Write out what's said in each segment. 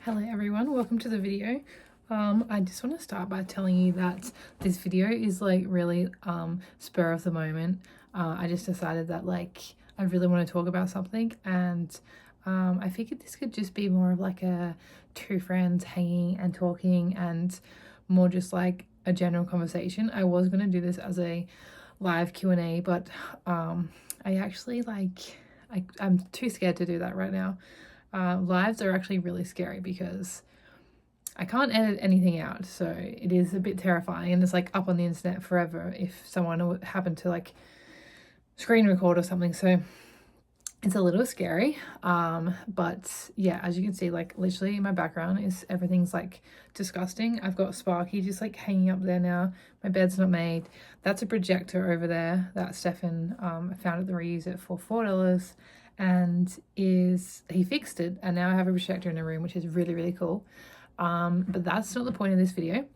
Hello everyone, welcome to the video. I just want to start by telling you that this video is like really spur of the moment. I just decided that I really want to talk about something, and I figured this could just be more of like a two friends hanging and talking and more just like a general conversation. I was going to do this as a live Q&A, but I actually I'm too scared to do that right now. Lives are actually really scary because I can't edit anything out, so it is a bit terrifying, and it's like up on the internet forever if someone happened to like screen record or something, so it's a little scary. But yeah, as you can see, like literally my background is everything's like disgusting. I've got Sparky just like hanging up there now. My bed's not made. That's a projector over there that Stefan found at the reuse it for $4, and he fixed it, and now I have a projector in the room, which is really, really cool. But that's not the point of this video.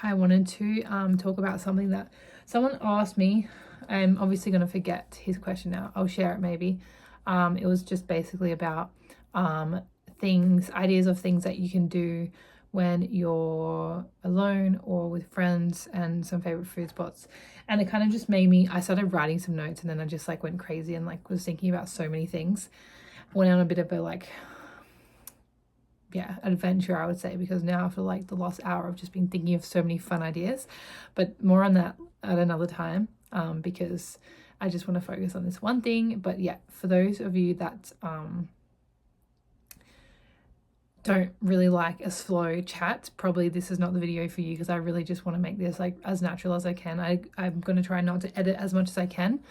I wanted to talk about something that someone asked me. I'm obviously going to forget his question now. I'll share it maybe. It was just basically about ideas of things that you can do when you're alone or with friends, and some favorite food spots. And it kind of just made me, I started writing some notes, and then I just like went crazy and like was thinking about so many things. Went on a bit of a adventure, I would say, because now after like the last hour I've just been thinking of so many fun ideas, but more on that at another time, because I just want to focus on this one thing. But yeah, for those of you that don't really like a slow chat, probably this is not the video for you, because I really just want to make this like as natural as I can. I'm going to try not to edit as much as I can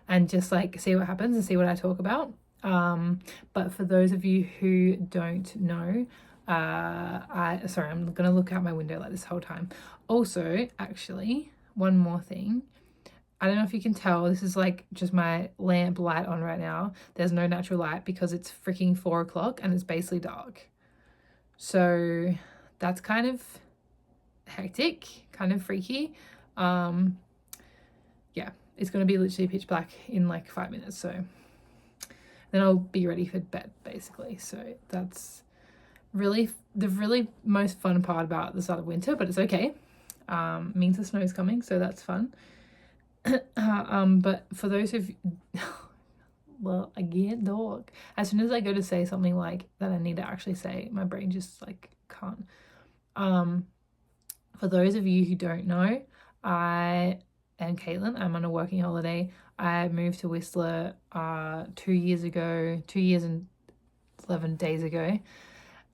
and just like see what happens and see what I talk about. But for those of you who don't know, sorry, I'm gonna look out my window like this whole time. Also, actually, one more thing. I don't know if you can tell, this is like just my lamp light on right now. There's no natural light because it's freaking 4 o'clock and it's basically dark. So that's kind of hectic, kind of freaky. Yeah, it's gonna be literally pitch black in like 5 minutes, so then I'll be ready for bed basically. So that's really the most fun part about the start of winter, but it's okay. Means the snow's coming, so that's fun. But for those of well, again, dog. As soon as I go to say something like that I need to actually say, my brain just like can't. For those of you who don't know, I am Caitlin. I'm on a working holiday. I moved to Whistler 2 years ago, 2 years and 11 days ago.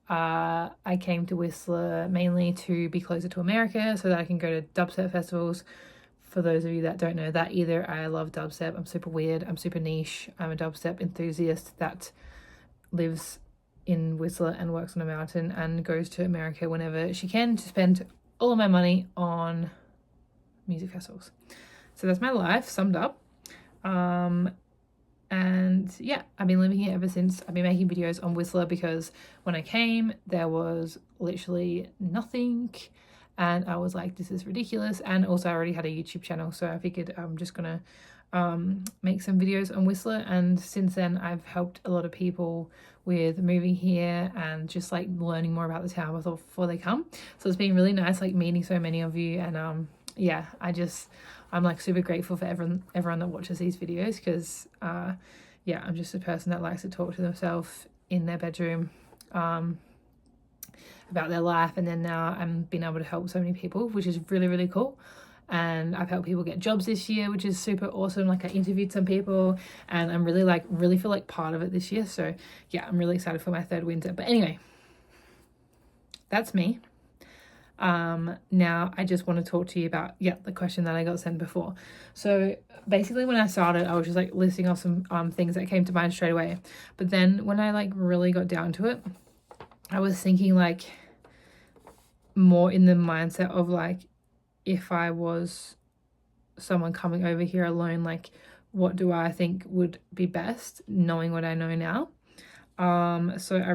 I came to Whistler mainly to be closer to America so that I can go to dubstep festivals. For those of you that don't know that either, I love dubstep. I'm super weird. I'm super niche. I'm a dubstep enthusiast that lives in Whistler and works on a mountain and goes to America whenever she can to spend all of my money on music festivals. So that's my life summed up. And yeah, I've been living here ever since. I've been making videos on Whistler because when I came, there was literally nothing. And I was like, this is ridiculous. And also I already had a YouTube channel, so I figured I'm just gonna make some videos on Whistler. And since then I've helped a lot of people with moving here and just like learning more about the town before they come. So it's been really nice like meeting so many of you. And yeah, I'm like super grateful for everyone that watches these videos, because yeah, I'm just a person that likes to talk to themselves in their bedroom about their life. And then now I'm being able to help so many people, which is really, really cool. And I've helped people get jobs this year, which is super awesome. Like I interviewed some people, and I'm really feel like part of it this year. So yeah, I'm really excited for my third winter. But anyway, that's me. Now I just want to talk to you about the question that I got sent before. So basically when I started, I was just like listing off some things that came to mind straight away. But then when I like really got down to it, I was thinking like more in the mindset of like, if I was someone coming over here alone, like what do I think would be best, knowing what I know now. So I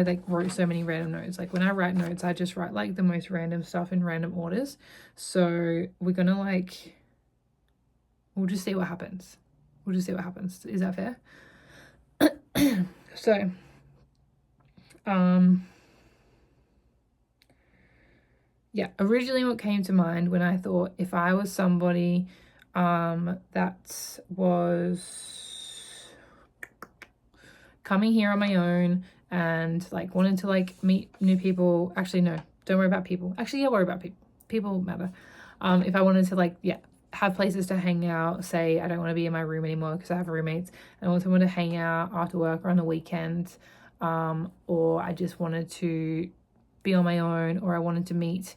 like wrote so many random notes. Like when I write notes, I just write like the most random stuff in random orders. So we're gonna we'll just see what happens. Is that fair? So yeah, originally what came to mind when I thought if I was somebody that was coming here on my own and like wanted to like meet new people. Actually, no, don't worry about people. Actually, yeah, worry about people. People matter. If I wanted to like, yeah, have places to hang out, say I don't want to be in my room anymore because I have roommates, and I want someone to hang out after work or on the weekend, or I just wanted to be on my own, or I wanted to meet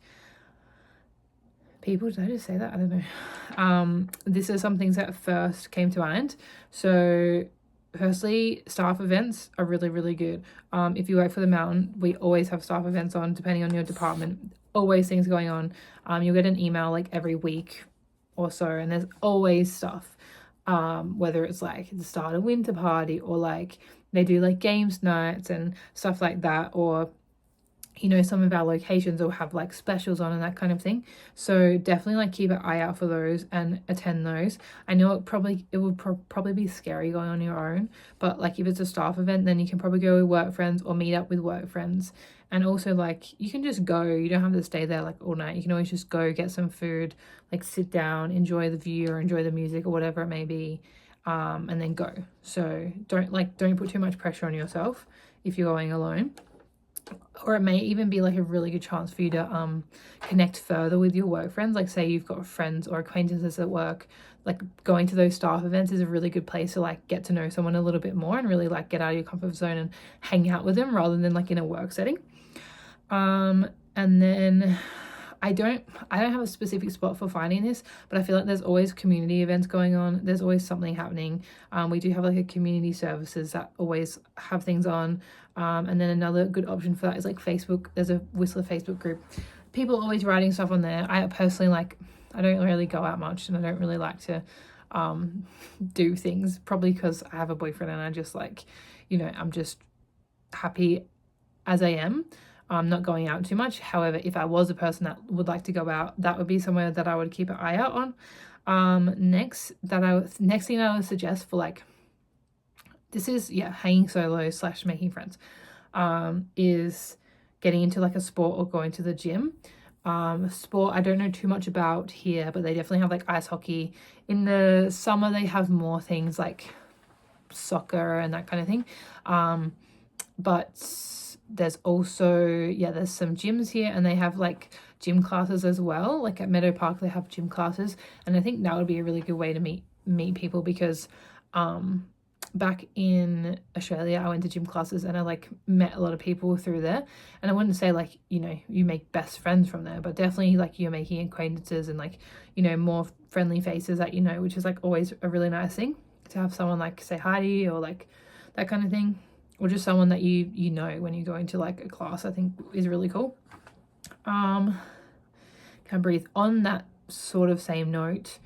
people. Did I just say that? I don't know. This is some things that first came to mind. So firstly, staff events are really, really good. If you work for the mountain, we always have staff events on, depending on your department. Always things going on. You'll get an email like every week or so, and there's always stuff. Whether it's like the start of winter party, or like they do like games nights and stuff like that, or you know, some of our locations will have like specials on and that kind of thing. So definitely like keep an eye out for those and attend those. I know it would probably be scary going on your own, but like if it's a staff event, then you can probably go with work friends or meet up with work friends. And also like you can just go, you don't have to stay there like all night. You can always just go get some food, like sit down, enjoy the view or enjoy the music or whatever it may be, and then go. So don't put too much pressure on yourself if you're going alone. Or it may even be like a really good chance for you to connect further with your work friends. Like say you've got friends or acquaintances at work, like going to those staff events is a really good place to like get to know someone a little bit more and really like get out of your comfort zone and hang out with them rather than like in a work setting. And then I don't have a specific spot for finding this, but I feel like there's always community events going on. There's always something happening. We do have like a community services that always have things on. And then another good option for that is like Facebook. There's a Whistler Facebook group. People are always writing stuff on there. I personally I don't really go out much and I don't really like to do things, probably because I have a boyfriend and I just like, you know, I'm just happy as I am. I'm not going out too much. However, if I was a person that would like to go out, that would be somewhere that I would keep an eye out on. Next thing I would suggest for like, this is, yeah, hanging solo / making friends, is getting into like a sport or going to the gym. Sport, I don't know too much about here, but they definitely have like ice hockey. In the summer, they have more things like soccer and that kind of thing. But there's also, yeah, there's some gyms here and they have like gym classes as well. Like at Meadow Park, they have gym classes. And I think that would be a really good way to meet people because back in Australia, I went to gym classes and I like met a lot of people through there. And I wouldn't say like, you know, you make best friends from there, but definitely like you're making acquaintances and like, you know, more friendly faces that you know, which is like always a really nice thing to have someone like say hi to you or like that kind of thing. Or just someone that you know when you go into like a class, I think is really cool. Can breathe. On that sort of same note,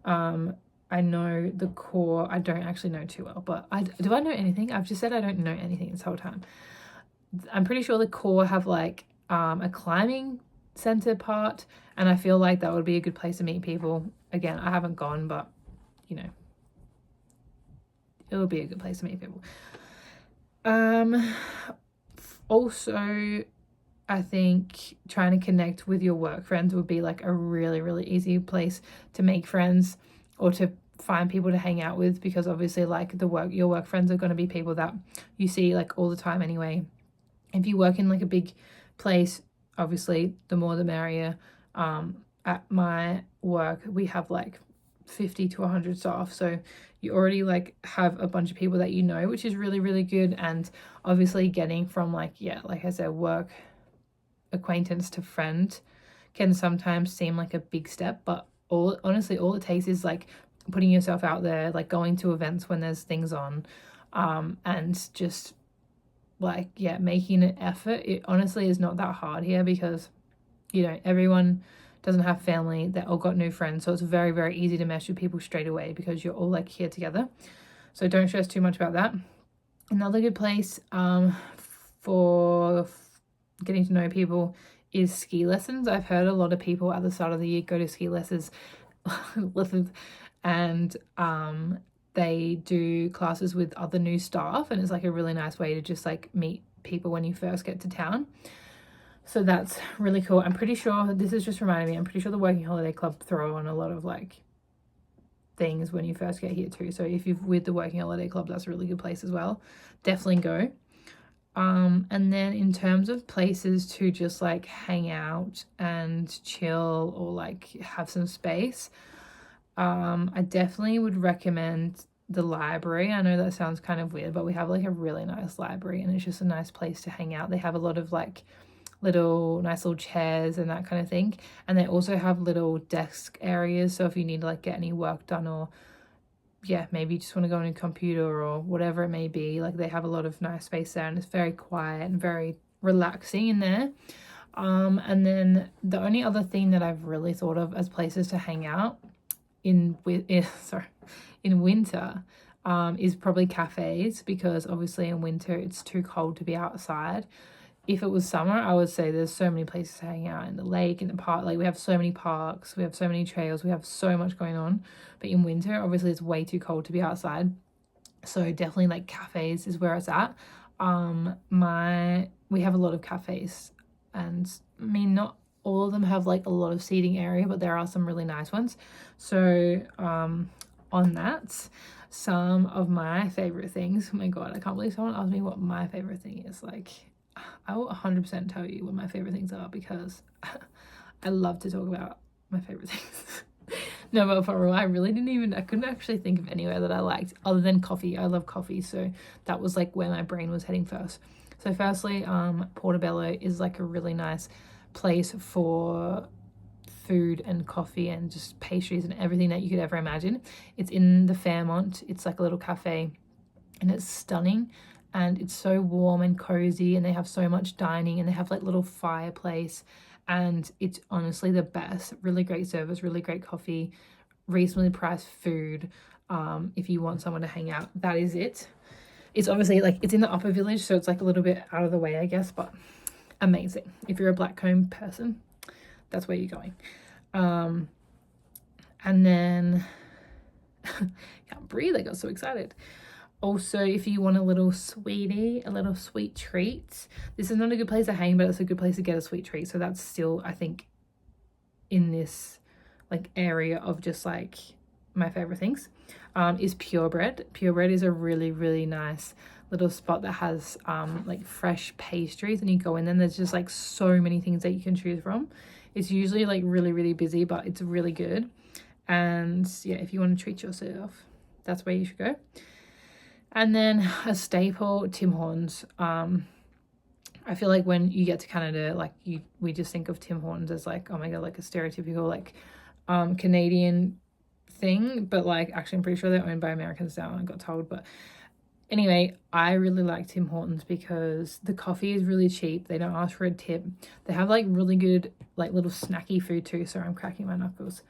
I know the core, I don't actually know too well, but do I know anything? I've just said I don't know anything this whole time. I'm pretty sure the core have like a climbing center part, and I feel like that would be a good place to meet people. Again, I haven't gone, but you know, it would be a good place to meet people. Also, I think trying to connect with your work friends would be like a really, really easy place to make friends or to find people to hang out with, because obviously like your work friends are going to be people that you see like all the time anyway. If you work in like a big place, obviously the more the merrier. At my work, we have like 50 to 100 staff, so you already like have a bunch of people that you know, which is really, really good. And obviously getting from like, yeah, like I said, work acquaintance to friend can sometimes seem like a big step, but honestly all it takes is like putting yourself out there, like going to events when there's things on, and just like, yeah, making an effort. It honestly is not that hard here because, you know, everyone doesn't have family, they all got new friends, so it's very, very easy to mesh with people straight away because you're all like here together. So don't stress too much about that. Another good place for getting to know people is ski lessons. I've heard a lot of people at the start of the year go to ski lessons and they do classes with other new staff, and it's like a really nice way to just like meet people when you first get to town. So that's really cool. I'm pretty sure, this is just reminding me, I'm pretty sure the Working Holiday Club throw on a lot of like things when you first get here too. So if you're with the Working Holiday Club, that's a really good place as well. Definitely go. And then in terms of places to just like hang out and chill or like have some space, I definitely would recommend the library. I know that sounds kind of weird, but we have like a really nice library and it's just a nice place to hang out. They have a lot of like nice little chairs and that kind of thing, and they also have little desk areas, so if you need to like get any work done, or yeah, maybe you just want to go on a computer or whatever it may be, like they have a lot of nice space there and it's very quiet and very relaxing in there. And then the only other thing that I've really thought of as places to hang out in winter is probably cafes, because obviously in winter it's too cold to be outside. If it was summer, I would say there's so many places to hang out, in the lake, in the park. Like we have so many parks, we have so many trails, we have so much going on. But in winter, obviously it's way too cold to be outside. So definitely like cafes is where it's at. We have a lot of cafes, and I mean, not all of them have like a lot of seating area, but there are some really nice ones. So on that, some of my favorite things, oh my god, I can't believe someone asked me what my favorite thing is. Like, I will 100% tell you what my favorite things are, because I love to talk about my favorite things. No, but for real, I couldn't actually think of anywhere that I liked other than coffee. I love coffee, so that was like where my brain was heading first. So firstly, Portobello is like a really nice place for food and coffee and just pastries and everything that you could ever imagine. It's in the Fairmont. It's like a little cafe and it's stunning. And it's so warm and cozy, and they have so much dining, and they have like little fireplace, and it's honestly the best. Really great service, really great coffee, reasonably priced food. If you want someone to hang out, that is it. It's obviously like it's in the upper village, so it's like a little bit out of the way, I guess, but amazing. If you're a Blackcomb person, that's where you're going. And then can't breathe, I got so excited. Also, if you want a little sweet treat, this is not a good place to hang, but it's a good place to get a sweet treat. So that's still, I think, in this like area of just like my favorite things, is Purebred. Purebred is a really, really nice little spot that has like fresh pastries, and you go in there and there's just like so many things that you can choose from. It's usually like really, really busy, but it's really good. And yeah, if you want to treat yourself, that's where you should go. And then a staple, Tim Hortons. I feel like when you get to Canada, like we just think of Tim Hortons as like, oh my god, like a stereotypical like Canadian thing, but like actually I'm pretty sure they're owned by Americans now, I got told. But anyway, I really like Tim Hortons because the coffee is really cheap. They don't ask for a tip. They have like really good like little snacky food too. Sorry, I'm cracking my knuckles.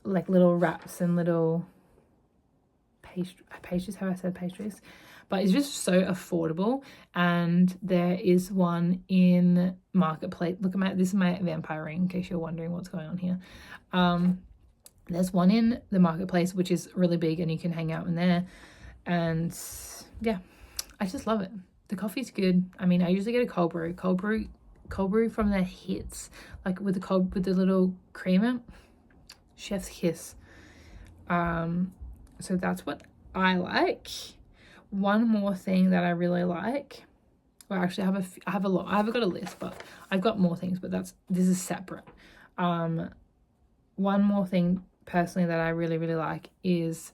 Like little wraps and little pastries, how I said pastries, but it's just so affordable. And there is one in Marketplace. Look at this is my vampire ring, in case you're wondering what's going on here. There's one in the Marketplace which is really big, and you can hang out in there. And yeah, I just love it. The coffee's good. I mean, I usually get a cold brew from their hits, like with the little creamer, chef's kiss. So that's what I like. One more thing that I really like, well, actually I have a lot. I haven't got a list, but I've got more things, but this is separate. One more thing personally that I really, really like is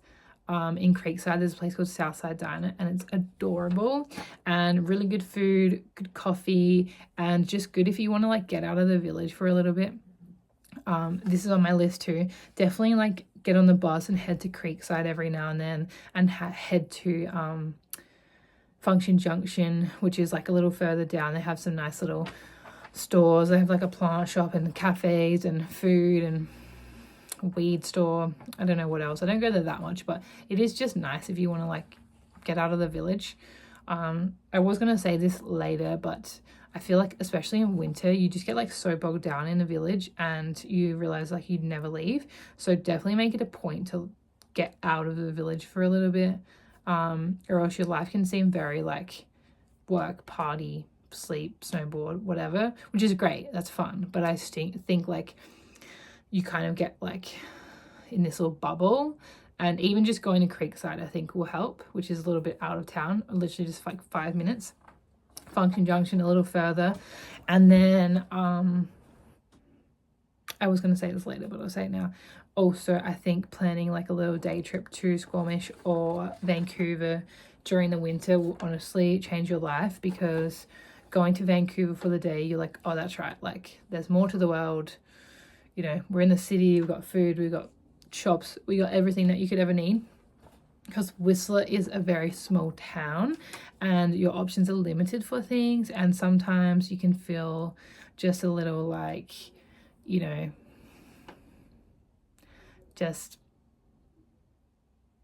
in Creekside, there's a place called Southside Diner, and it's adorable and really good food, good coffee, and just good if you want to like get out of the village for a little bit. This is on my list too. Definitely like get on the bus and head to Creekside every now and then, and head to Function Junction, which is like a little further down. They have some nice little stores. They have like a plant shop and cafes and food and weed store. I don't know what else. I don't go there that much, but it is just nice if you want to like get out of the village. I was gonna say this later, but I feel like especially in winter you just get like so bogged down in the village and you realize like you'd never leave. So definitely make it a point to get out of the village for a little bit, or else your life can seem very like work, party, sleep, snowboard, whatever, which is great. That's fun. But I think like you kind of get like in this little bubble, and even just going to Creekside I think will help, which is a little bit out of town, literally just like 5 minutes. Function Junction a little further. And then I was going to say this later, but I'll say it now. Also, I think planning like a little day trip to Squamish or Vancouver during the winter will honestly change your life, because going to Vancouver for the day, you're like, oh, that's right, like there's more to the world. You know, we're in the city, we've got food, we've got shops, we got everything that you could ever need. Because Whistler is a very small town and your options are limited for things, and sometimes you can feel just a little like, you know, just,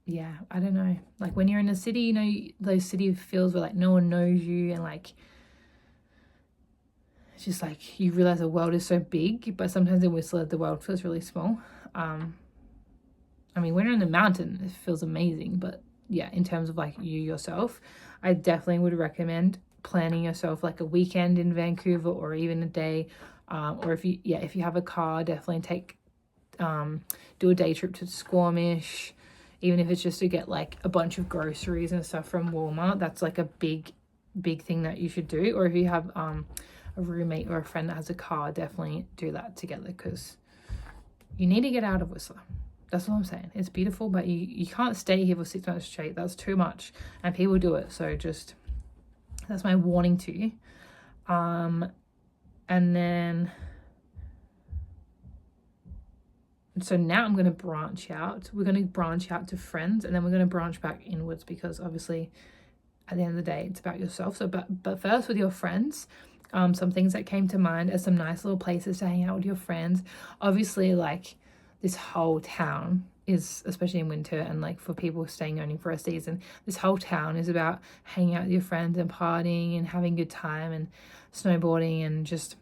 yeah, I don't know, like when you're in a city, you know, those city feels where like no one knows you, and like it's just like you realize the world is so big. But sometimes in Whistler the world feels really small. I mean, when you're in the mountain, it feels amazing. But yeah, in terms of like you yourself, I definitely would recommend planning yourself like a weekend in Vancouver, or even a day. Or if you have a car, definitely do a day trip to Squamish, even if it's just to get like a bunch of groceries and stuff from Walmart. That's like a big thing that you should do. Or if you have a roommate or a friend that has a car, definitely do that together, because you need to get out of Whistler. That's all I'm saying. It's beautiful, but you can't stay here for 6 months straight. That's too much, and people do it. So just, that's my warning to you. And then, so now I'm going to branch out. We're going to branch out to friends, and then we're going to branch back inwards, because obviously at the end of the day, it's about yourself. So, but first with your friends, some things that came to mind are some nice little places to hang out with your friends. Obviously, like, this whole town is, especially in winter, and like for people staying only for a season, this whole town is about hanging out with your friends and partying and having a good time and snowboarding, and just,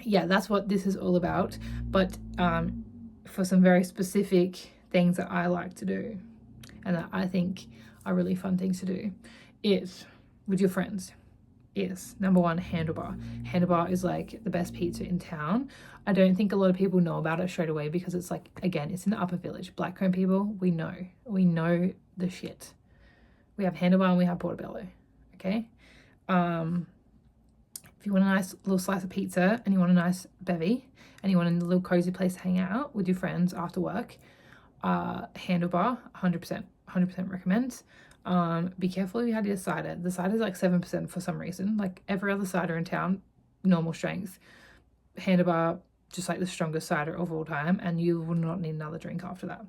yeah, that's what this is all about. But for some very specific things that I like to do and that I think are really fun things to do is with your friends is, number one, Handlebar. Handlebar is like the best pizza in town. I don't think a lot of people know about it straight away, because it's like, again, it's in the upper village. Blackcomb people, we know the shit. We have Handlebar and we have Portobello. Okay. If you want a nice little slice of pizza and you want a nice bevy and you want a little cozy place to hang out with your friends after work, Handlebar, 100% recommend. Be careful if you had your cider. The cider is like 7% for some reason. Like every other cider in town, normal strength. Handlebar, just like the strongest cider of all time, and you will not need another drink after that.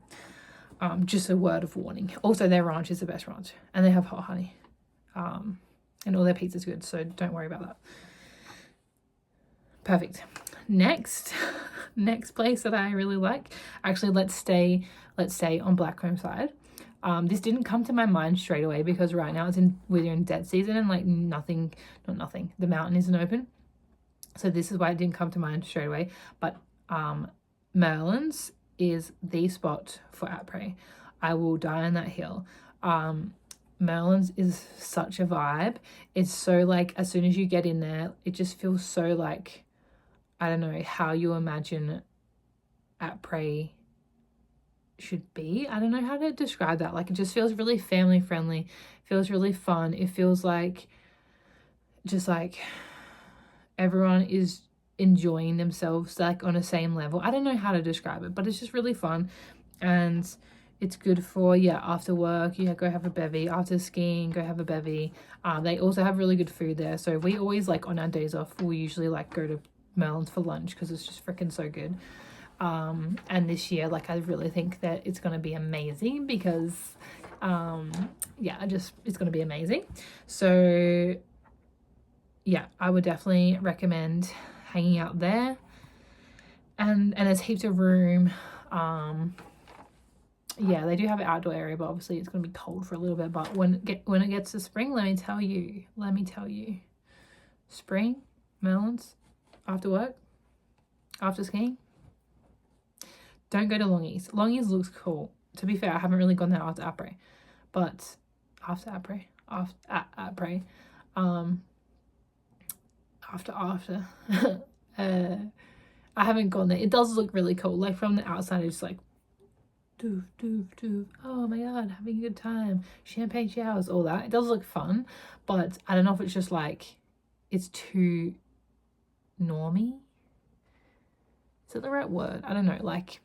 Just a word of warning. Also, their ranch is the best ranch, and they have hot honey. And all their pizza's good, so don't worry about that. Perfect. Next place that I really like. Actually, let's stay on Blackcomb side. This didn't come to my mind straight away, because right now we're in dead season, and like the mountain isn't open. So this is why it didn't come to mind straight away. But Merlin's is the spot for après. I will die on that hill. Merlin's is such a vibe. It's so like, as soon as you get in there, it just feels so like, I don't know how you imagine après should be. I don't know how to describe that. Like, it just feels really family friendly, feels really fun. It feels like just like everyone is enjoying themselves, like on the same level. I don't know how to describe it, but it's just really fun, and it's good for, after work, go have a bevy. After skiing, go have a bevy. They also have really good food there, so we always, like, on our days off, we usually like go to Merlin's for lunch, because it's just freaking so good. And this year, like, I really think that it's going to be amazing, because it's going to be amazing. So I would definitely recommend hanging out there, and there's heaps of room. They do have an outdoor area, but obviously it's going to be cold for a little bit. But when it gets to spring, let me tell you, spring, Merlin's, after work, after skiing, don't go to Longies. Longies looks cool. To be fair, I haven't really gone there after après, but after après, after. I haven't gone there. It does look really cool. Like from the outside, it's like doof, doof, doof. Oh my god, having a good time. Champagne showers, all that. It does look fun, but I don't know if it's just like it's too normy. Is that the right word? I don't know. Like,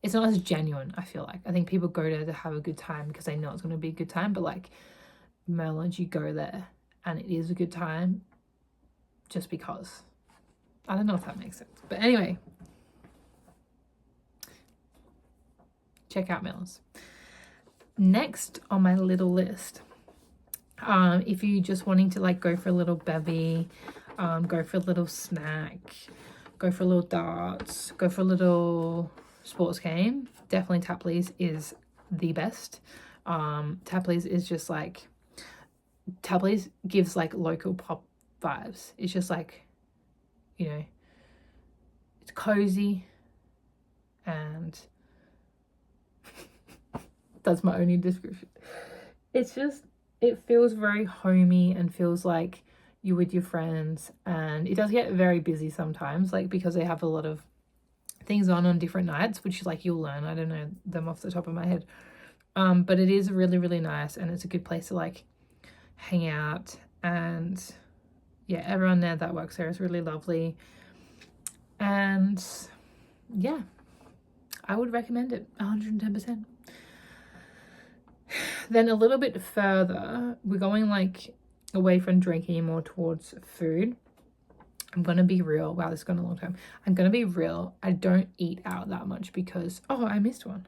it's not as genuine, I feel like. I think people go there to have a good time because they know it's going to be a good time, but like Merlin's, you go there and it is a good time just because. I don't know if that makes sense. But anyway, check out Merlin's. Next on my little list, if you just wanting to like go for a little bevy, go for a little snack, go for a little darts, go for a little sports game, definitely Tapley's is the best. Tapley's is just like, Tapley's gives like local pop vibes. It's just like, you know, it's cozy and that's my only description. It's just, it feels very homey and feels like you're with your friends, and it does get very busy sometimes, like because they have a lot of things on different nights, which like you'll learn. I don't know them off the top of my head. But it is really, really nice, and it's a good place to like hang out, and yeah, everyone there that works there is really lovely. And yeah, I would recommend it 110%. Then a little bit further, we're going like away from drinking, more towards food. I'm gonna be real. Wow, this has gone a long time. I'm gonna be real. I don't eat out that much because, oh, I missed one.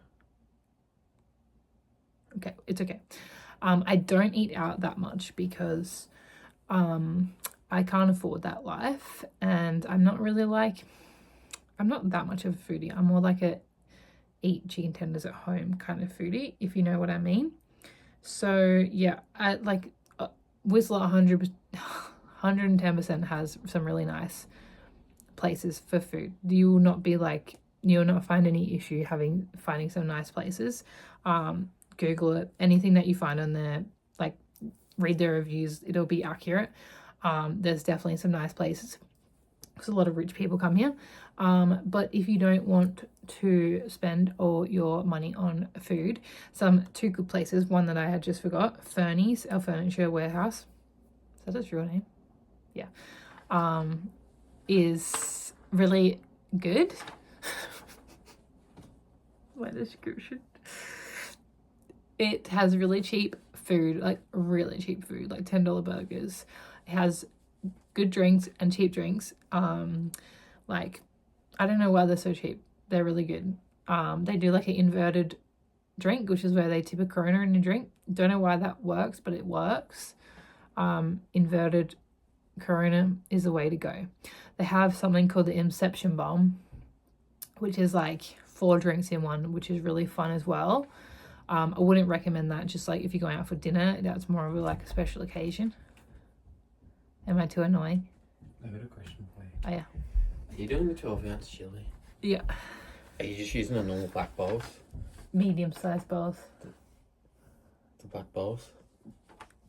Okay, it's okay. I don't eat out that much because I can't afford that life, and I'm not really like, I'm not that much of a foodie. I'm more like a eat chicken tenders at home kind of foodie, if you know what I mean. So yeah, I like Whistler 110% has some really nice places for food. You will not be like, you'll not find any issue finding some nice places. Google it. Anything that you find on there, like read their reviews, it'll be accurate. There's definitely some nice places because a lot of rich people come here. But if you don't want to spend all your money on food, two good places, one that I had just forgot, Fernie's, our furniture warehouse. Is that its real name? Yeah. Is really good. My description. It has really cheap food, like really cheap food, like $10 burgers. It has good drinks and cheap drinks. Like, I don't know why they're so cheap. They're really good. They do like an inverted drink, which is where they tip a Corona in a drink. Don't know why that works, but it works. Inverted Corona is the way to go. They have something called the Inception Bomb, which is like 4 drinks in one, which is really fun as well. I wouldn't recommend that just like if you're going out for dinner. That's more of like a special occasion. Am I too annoying? I've got a question for you. Oh yeah. Are you doing the 12-ounce chili? Yeah. Are you just using the normal black bowls? Medium-sized bowls. The black bowls?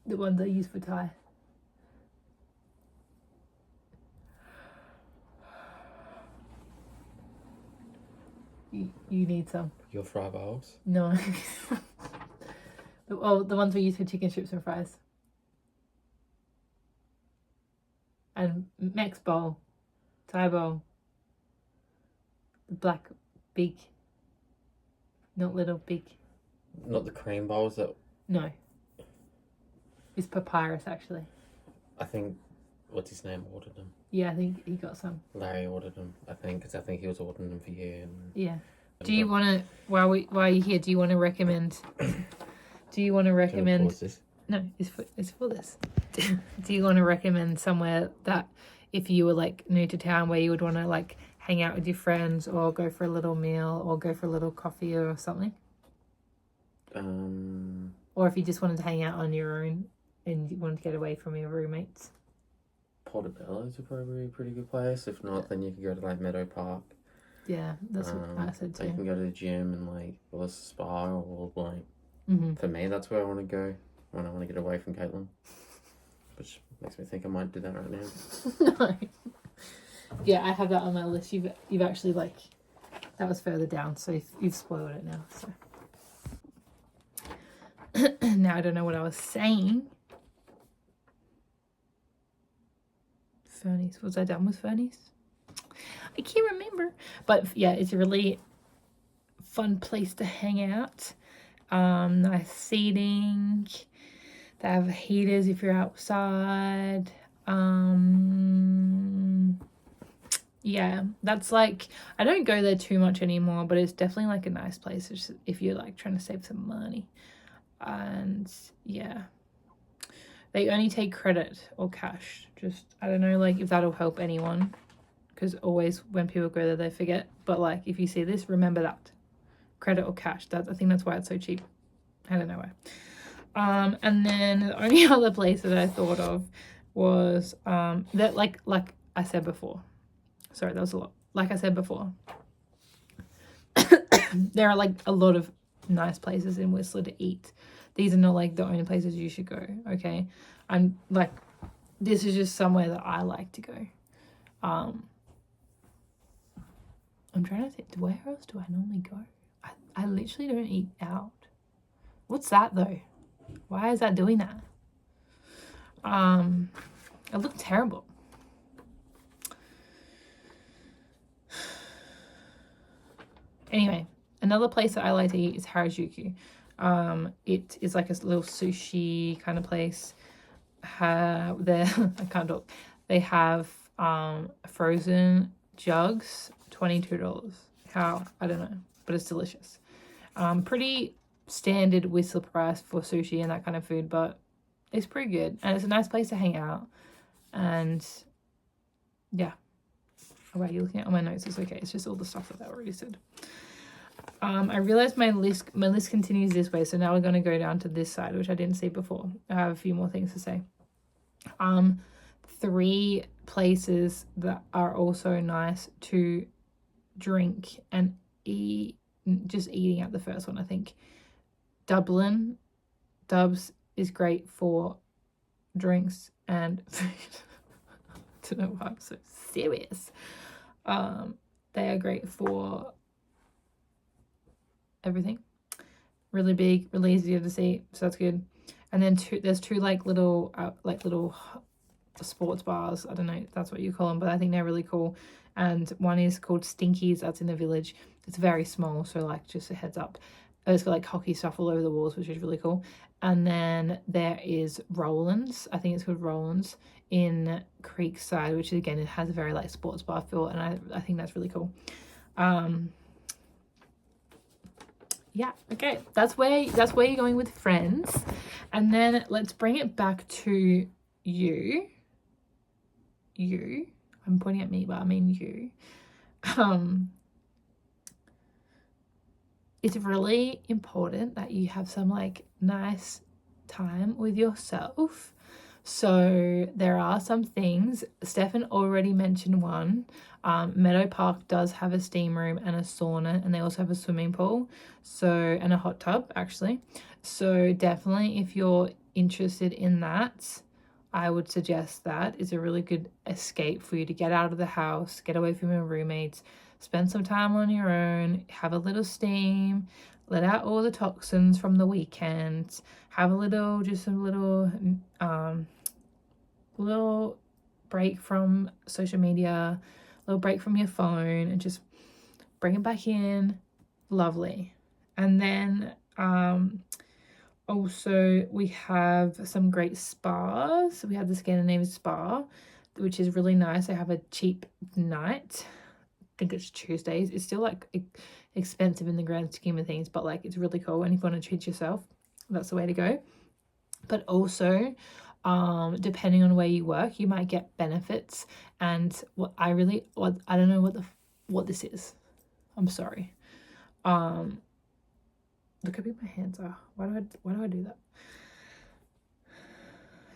The ones I use for Thai. You need some. Your fry bowls? No. The ones we use for chicken strips and fries. And Mex bowl. Thai bowl. The black big. Not little, big. Not the cream bowls that... No. It's papyrus, actually. I think... What's his name ordered them? Yeah, I think he got some. Larry ordered them, I think, because I think he was ordering them for you. And yeah. Do you want to, while you're here, do you want to recommend... This? No, it's for this. Do you want to recommend somewhere that if you were like new to town where you would want to like hang out with your friends or go for a little meal or go for a little coffee or something? Or if you just wanted to hang out on your own and you wanted to get away from your roommates? Portobello's are probably a pretty good place. If not, then you could go to like Meadow Park. Yeah, that's what I said too. You can go to the gym and like, or a spa, or like, mm-hmm. For me, that's where I want to go when I want to get away from Caitlin. Which Makes me think I might do that right now. No. Yeah, I have that on my list. You've actually, like, that was further down, so you've spoiled it now. So now I don't know what I was saying. Furnace. Was I done with Furnace? I can't remember. But yeah, it's a really fun place to hang out. Nice seating. They have heaters if you're outside. Yeah, that's like, I don't go there too much anymore, but it's definitely like a nice place if you're like trying to save some money. And yeah, they only take credit or cash. Just, I don't know, like, if that'll help anyone, because always when people go there they forget. But like, if you see this, remember that credit or cash. I think that's why it's so cheap. I don't know why. And then the only other place that I thought of was that, like I said before. Sorry, that was a lot. Like I said before, there are like a lot of nice places in Whistler to eat. These are not like the only places you should go, okay? I'm like, this is just somewhere that I like to go. I'm trying to think, where else do I normally go? I literally don't eat out. What's that though? Why is that doing that? It looked terrible. Anyway, another place that I like to eat is Harajuku. It is like a little sushi kind of place. I can't talk. They have frozen jugs, $22. How? I don't know, but it's delicious. Pretty standard Whistler price for sushi and that kind of food, but it's pretty good, and it's a nice place to hang out. And yeah. Oh wait, you're looking at all my notes. It's okay. It's just all the stuff that I already said. I realized my list continues this way, so now we're going to go down to this side, which I didn't see before. I have a few more things to say. 3 places that are also nice to drink and eat. Just eating at the first one, I think. Dubs is great for drinks and food. I don't know why I'm so serious. They are great for everything. Really big, really easy to see, so that's good. And then there's two like little sports bars. I don't know if that's what you call them, but I think they're really cool. And one is called Stinkies. That's in the village. It's very small, so like just a heads up. It's got like hockey stuff all over the walls, which is really cool. And then there is Roland's. I think it's called Roland's in Creekside, which again, it has a very like sports bar feel, and I think that's really cool. Yeah, okay, that's where you're going with friends. And then let's bring it back to you. I'm pointing at me, but I mean you. It's really important that you have some like nice time with yourself. So there are some things. Stefan already mentioned one. Meadow Park does have a steam room and a sauna, and they also have a swimming pool, and a hot tub actually. So definitely, if you're interested in that, I would suggest that. It's a really good escape for you to get out of the house, get away from your roommates, spend some time on your own, have a little steam, let out all the toxins from the weekend, have a little break from social media, a little break from your phone, and just bring it back in. Lovely. And then also we have some great spas. We have the Scandinavian spa, which is really nice. They have a cheap night. I think it's Tuesdays. It's still like expensive in the grand scheme of things, but like it's really cool. And if you want to treat yourself, that's the way to go. But also, depending on where you work, you might get benefits. And I don't know what this is. I'm sorry. Look how big my hands are. Why do I do that?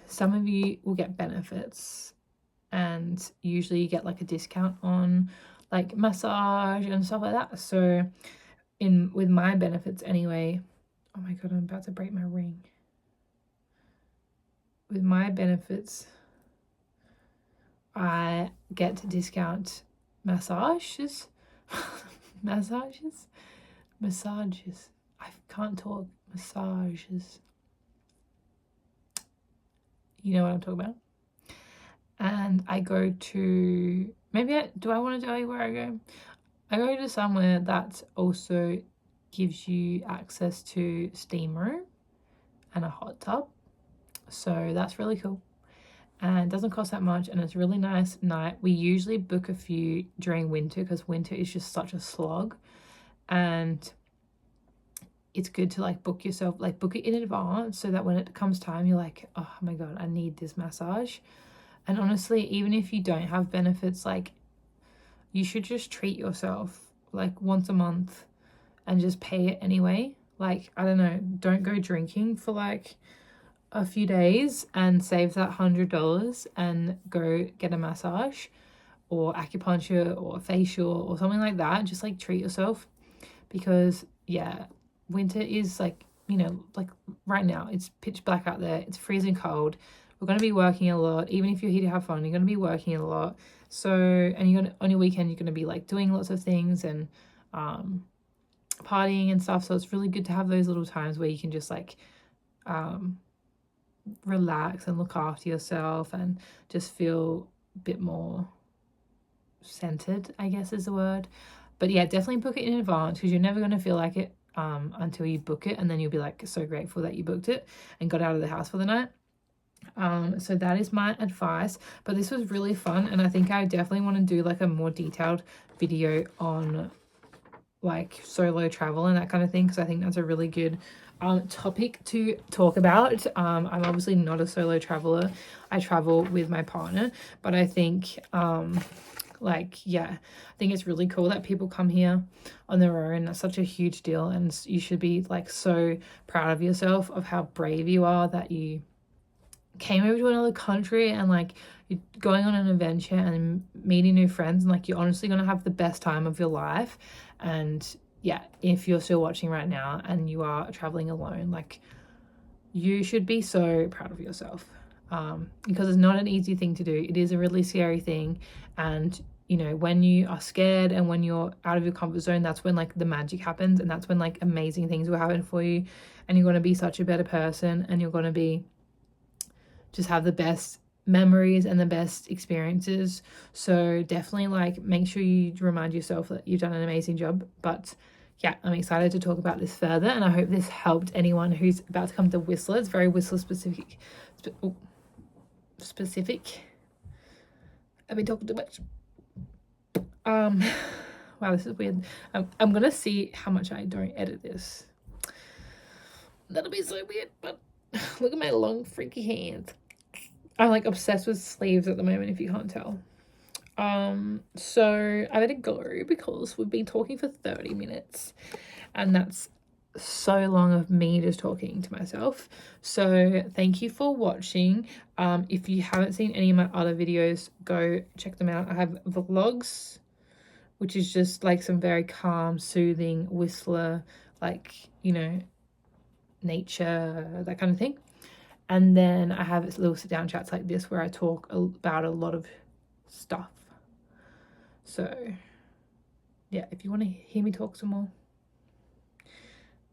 Some of you will get benefits, and usually you get like a discount on like massage and stuff like that. So with my benefits anyway, oh my god, I'm about to break my ring. With my benefits, I get to discount massages. massages. I can't talk. Massages. You know what I'm talking about. And I go to, do I want to tell you where I go? I go to somewhere that also gives you access to steam room and a hot tub. So that's really cool. And it doesn't cost that much, and it's a really nice night. We usually book a few during winter because winter is just such a slog, and it's good to like book yourself, like book it in advance so that when it comes time, you're like, oh my God, I need this massage. And honestly, even if you don't have benefits, like you should just treat yourself like once a month and just pay it anyway. Like, I don't know, don't go drinking for like a few days and save that $100 and go get a massage or acupuncture or facial or something like that. Just like treat yourself, because yeah, winter is like, you know, like right now it's pitch black out there, it's freezing cold, we're going to be working a lot. Even if you're here to have fun, you're going to be working a lot. So, and you're going to, on your weekend, you're going to be like doing lots of things and partying and stuff. So it's really good to have those little times where you can just like relax and look after yourself and just feel a bit more centered, I guess is the word. But yeah, definitely book it in advance, because you're never going to feel like it until you book it, and then you'll be like so grateful that you booked it and got out of the house for the night. So that is my advice. But this was really fun, and I think I definitely want to do like a more detailed video on like solo travel and that kind of thing, because I think that's a really good topic to talk about. I'm obviously not a solo traveler, I travel with my partner, but I think like, yeah, I think it's really cool that people come here on their own. That's such a huge deal, and you should be like so proud of yourself of how brave you are that you came over to another country and like you're going on an adventure and meeting new friends, and like you're honestly going to have the best time of your life. And yeah, if you're still watching right now and you are traveling alone, like you should be so proud of yourself, because it's not an easy thing to do. It is a really scary thing, and you know, when you are scared and when you're out of your comfort zone, that's when like the magic happens, and that's when like amazing things will happen for you, and you're going to be such a better person, and you're going to be just have the best memories and the best experiences. So definitely like make sure you remind yourself that you've done an amazing job. But yeah, I'm excited to talk about this further, and I hope this helped anyone who's about to come to Whistler. It's very Whistler specific. I've been talking too much. Wow, this is weird. I'm gonna see how much I don't edit this. That'll be so weird, but look at my long freaky hands. I'm like obsessed with sleeves at the moment, if you can't tell. So I let it go because we've been talking for 30 minutes, and that's so long of me just talking to myself. So thank you for watching. If you haven't seen any of my other videos, go check them out. I have vlogs, which is just like some very calm, soothing Whistler, like, you know, nature, that kind of thing. And then I have little sit down chats like this where I talk about a lot of stuff. So yeah, if you want to hear me talk some more,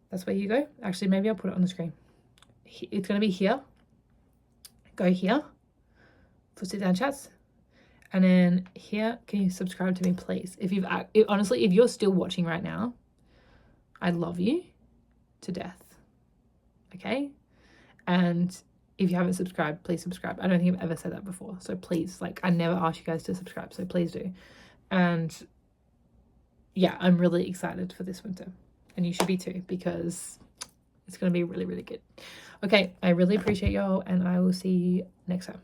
that's where you go. Actually, maybe I'll put it on the screen. It's going to be here. Go here for sit down chats. And then here, can you subscribe to me, please? Honestly, if you're still watching right now, I love you to death. Okay? And if you haven't subscribed, please subscribe. I don't think I've ever said that before. So please, like, I never asked you guys to subscribe. So please do. And yeah, I'm really excited for this winter. And you should be too, because it's going to be really, really good. Okay, I really appreciate y'all, and I will see you next time.